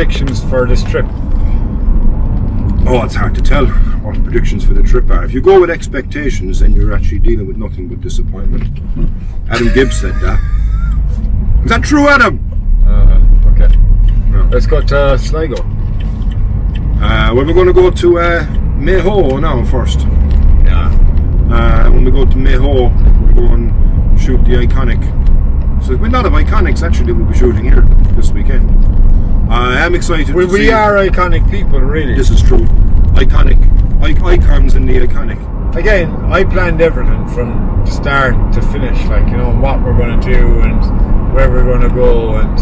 predictions for this trip? Oh, it's hard to tell what predictions for the trip are. If you go with expectations, then you're actually dealing with nothing but disappointment. Adam Gibbs said that. Is that true, Adam? Okay. No. Let's go to Sligo. Well, we're going to go to Mayho now first. Yeah. When we go to Mayho, we're going to shoot the Iconic. So there's a lot of Iconics actually that we'll be shooting here this weekend. I am excited. We are iconic people, really. This is true. Iconic. Icons in the Iconic. Again, I planned everything from start to finish, like, you know, what we're going to do and where we're going to go, and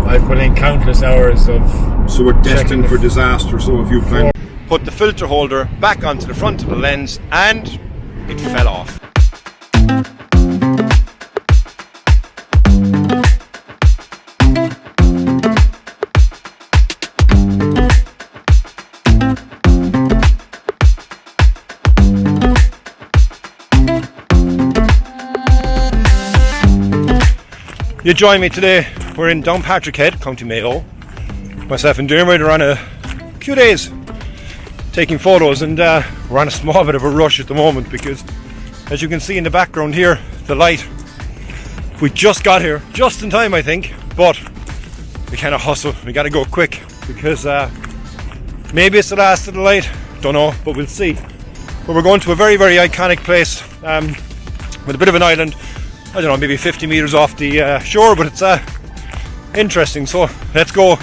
I've put in countless hours of... So we're destined for disaster, so if you plan... Put the filter holder back onto the front of the lens and it fell off. You join me today. We're in Downpatrick Head, County Mayo. Myself and Diarmuid are on a few days taking photos, and we're on a small bit of a rush at the moment because, as you can see in the background here, the light. We just got here, just in time I think, but we kind of hustle. We got to go quick because maybe it's the last of the light. Don't know, but we'll see. But we're going to a very, very iconic place with a bit of an island. I don't know, maybe 50 meters off the shore, but it's interesting. So let's go.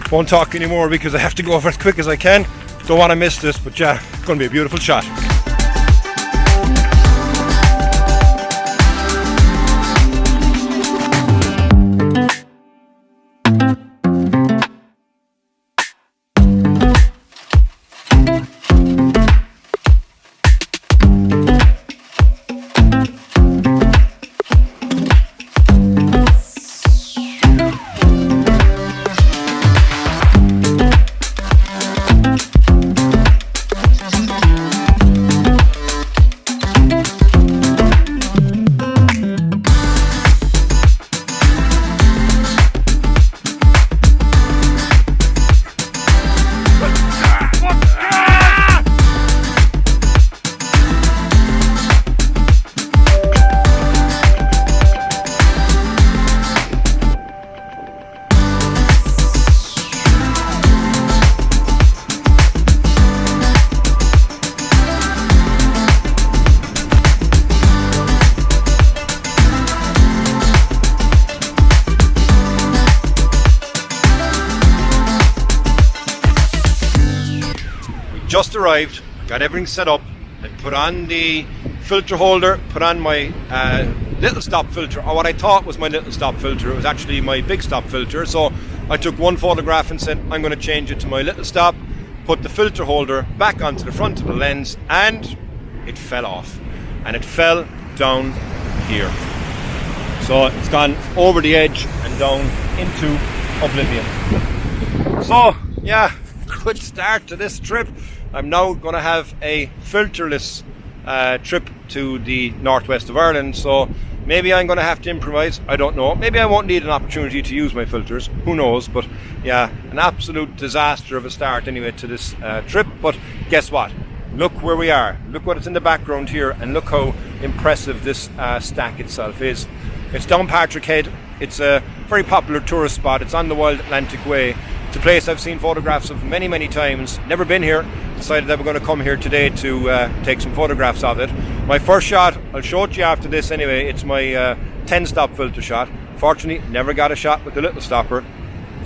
Won't talk anymore because I have to go over as quick as I can. Don't want to miss this, but yeah, it's going to be a beautiful shot. Just arrived, got everything set up, I put on the filter holder, put on my little stop filter, or what I thought was my little stop filter. It was actually my big stop filter, so I took one photograph and said I'm going to change it to my little stop, put the filter holder back onto the front of the lens, and it fell off, and it fell down here. So it's gone over the edge and down into oblivion. So yeah, good start to this trip. I'm now going to have a filterless trip to the northwest of Ireland, so maybe I'm going to have to improvise. I don't know. Maybe I won't need an opportunity to use my filters. Who knows? But yeah, an absolute disaster of a start anyway to this trip. But guess what? Look where we are. Look what is in the background here, and look how impressive this stack itself is. It's Downpatrick Head. It's a very popular tourist spot. It's on the Wild Atlantic Way. It's a place I've seen photographs of many, many times. Never been here. Decided that we're going to come here today to take some photographs of it. My first shot, I'll show it to you after this anyway. It's my 10 stop filter shot. Fortunately, never got a shot with the little stopper.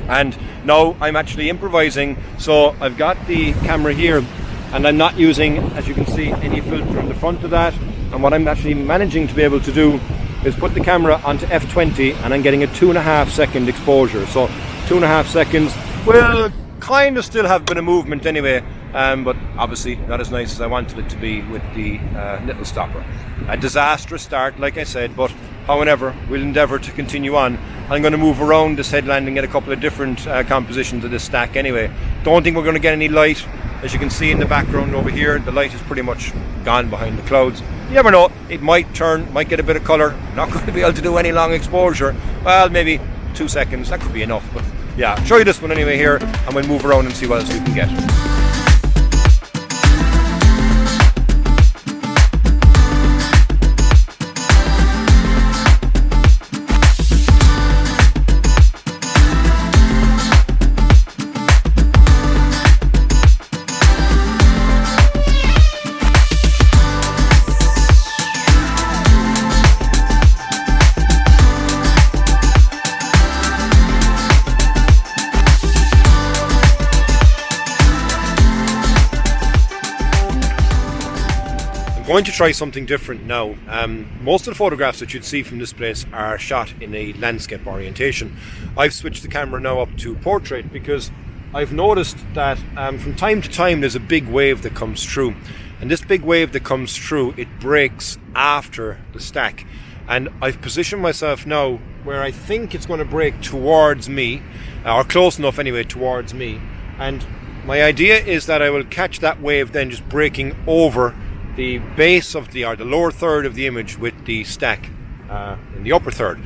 And now I'm actually improvising. So I've got the camera here, and I'm not using, as you can see, any filter in the front of that. And what I'm actually managing to be able to do is put the camera onto f20, and I'm getting a 2.5 second exposure. So 2.5 seconds will kind of still have a bit of movement anyway, but obviously not as nice as I wanted it to be with the little stopper. A disastrous start, like I said, but however, we'll endeavour to continue on. I'm going to move around this headland and get a couple of different compositions of this stack anyway. Don't think we're going to get any light. As you can see in the background over here, the light is pretty much gone behind the clouds. You never know, it might turn, might get a bit of colour. Not going to be able to do any long exposure. Well, maybe 2 seconds, that could be enough, but yeah, show you this one anyway here, and we'll move around and see what else we can get. Going to try something different now. Most of the photographs that you'd see from this place are shot in a landscape orientation. I've switched the camera now up to portrait because I've noticed that from time to time there's a big wave that comes through, and this big wave that comes through, it breaks after the stack, and I've positioned myself now where I think it's going to break towards me, or close enough anyway towards me, and my idea is that I will catch that wave then just breaking over the base of the lower third of the image with the stack in the upper third.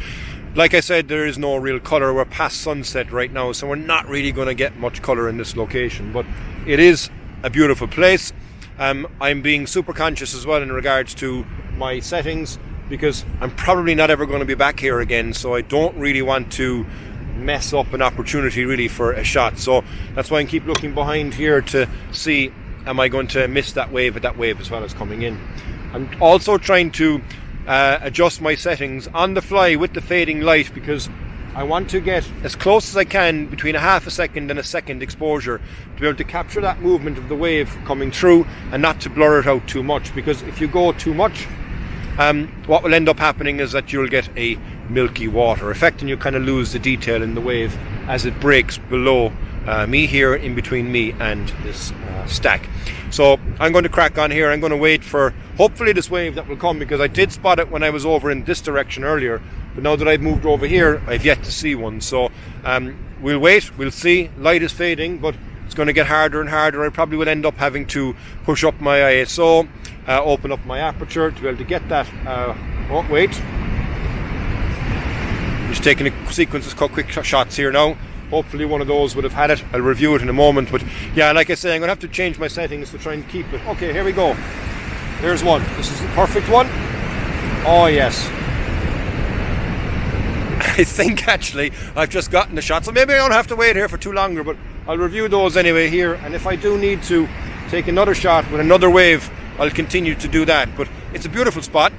Like I said, there is no real colour. We're past sunset right now, so we're not really going to get much colour in this location, but it is a beautiful place. I'm being super conscious as well in regards to my settings, because I'm probably not ever going to be back here again, so I don't really want to mess up an opportunity really for a shot. So that's why I keep looking behind here to see, am I going to miss that wave as well as coming in. I'm also trying to adjust my settings on the fly with the fading light, because I want to get as close as I can between a half a second and a second exposure to be able to capture that movement of the wave coming through and not to blur it out too much, because if you go too much, what will end up happening is that you'll get a milky water effect and you kind of lose the detail in the wave as it breaks below me here, in between me and this stack. So I'm going to crack on here. I'm going to wait for hopefully this wave that will come, because I did spot it when I was over in this direction earlier, but now that I've moved over here I've yet to see one. So we'll wait, we'll see. Light is fading, but it's going to get harder and harder. I probably will end up having to push up my ISO, open up my aperture to be able to get that. Oh wait, just taking a sequence of quick shots here now. Hopefully one of those would have had it. I'll review it in a moment, but yeah, like I say, I'm going to have to change my settings to try and keep it. Okay, here we go. Here's one. This is the perfect one. Oh yes. I think actually I've just gotten the shot, so maybe I don't have to wait here for too longer, but I'll review those anyway here, and if I do need to take another shot with another wave, I'll continue to do that. But it's a beautiful spot.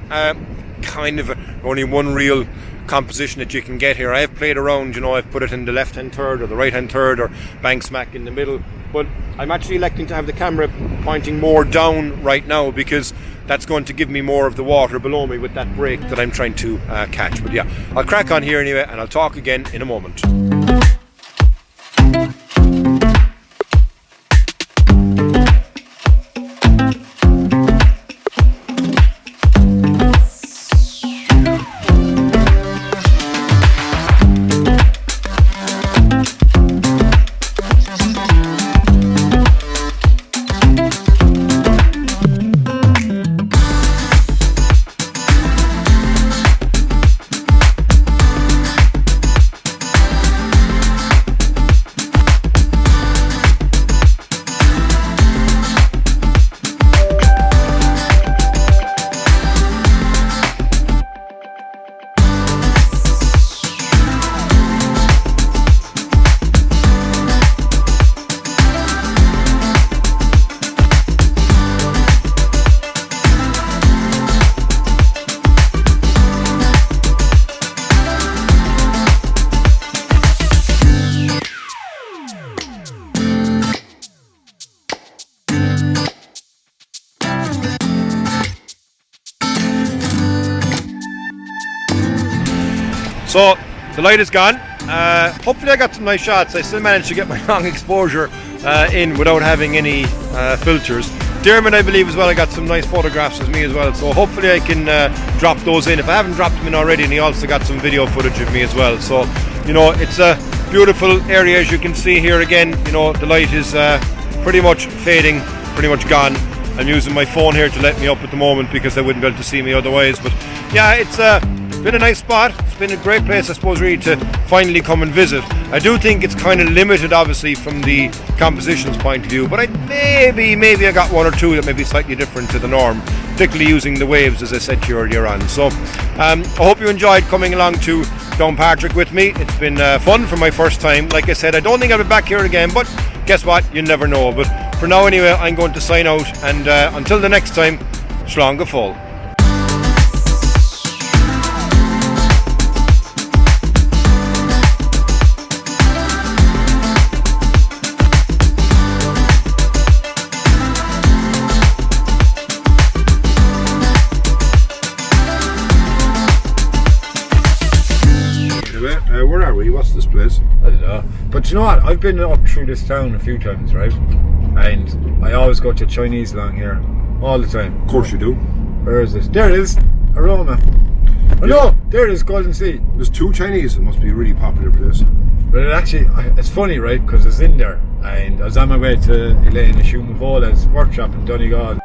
Kind of only one real composition that you can get here. I have played around, I've put it in the left hand third or the right hand third or bang smack in the middle, but I'm actually electing to have the camera pointing more down right now, because that's going to give me more of the water below me with that break that I'm trying to catch. But yeah, I'll crack on here anyway, and I'll talk again in a moment. So the light is gone. Hopefully I got some nice shots. I still managed to get my long exposure in without having any filters. Diarmuid, I believe as well, I got some nice photographs of me as well, so hopefully I can drop those in if I haven't dropped them in already. And he also got some video footage of me as well. So it's a beautiful area, as you can see here again. The light is pretty much fading, pretty much gone. I'm using my phone here to let me up at the moment because I wouldn't be able to see me otherwise. But yeah, it's a been a nice spot. It's been a great place, I suppose, really to finally come and visit. I do think it's kind of limited, obviously, from the compositions point of view, but maybe I got one or two that may be slightly different to the norm, particularly using the waves, as I said to you earlier on. So I hope you enjoyed coming along to Downpatrick with me. It's been fun for my first time. Like I said, I don't think I'll be back here again, but guess what? You never know. But for now anyway, I'm going to sign out, and until the next time, Slán go fóill. Where are we? What's this place? I don't know. But you know what? I've been up through this town a few times, right? And I always go to Chinese along here all the time. Of course you do. Where is it? There it is. Aroma. Oh no, there it is, Golden Sea. There's 2 Chinese. It must be a really popular place. But it actually, it's funny, right? Because it's in there. And I was on my way to Elaine Shumavola's workshop in Donegal.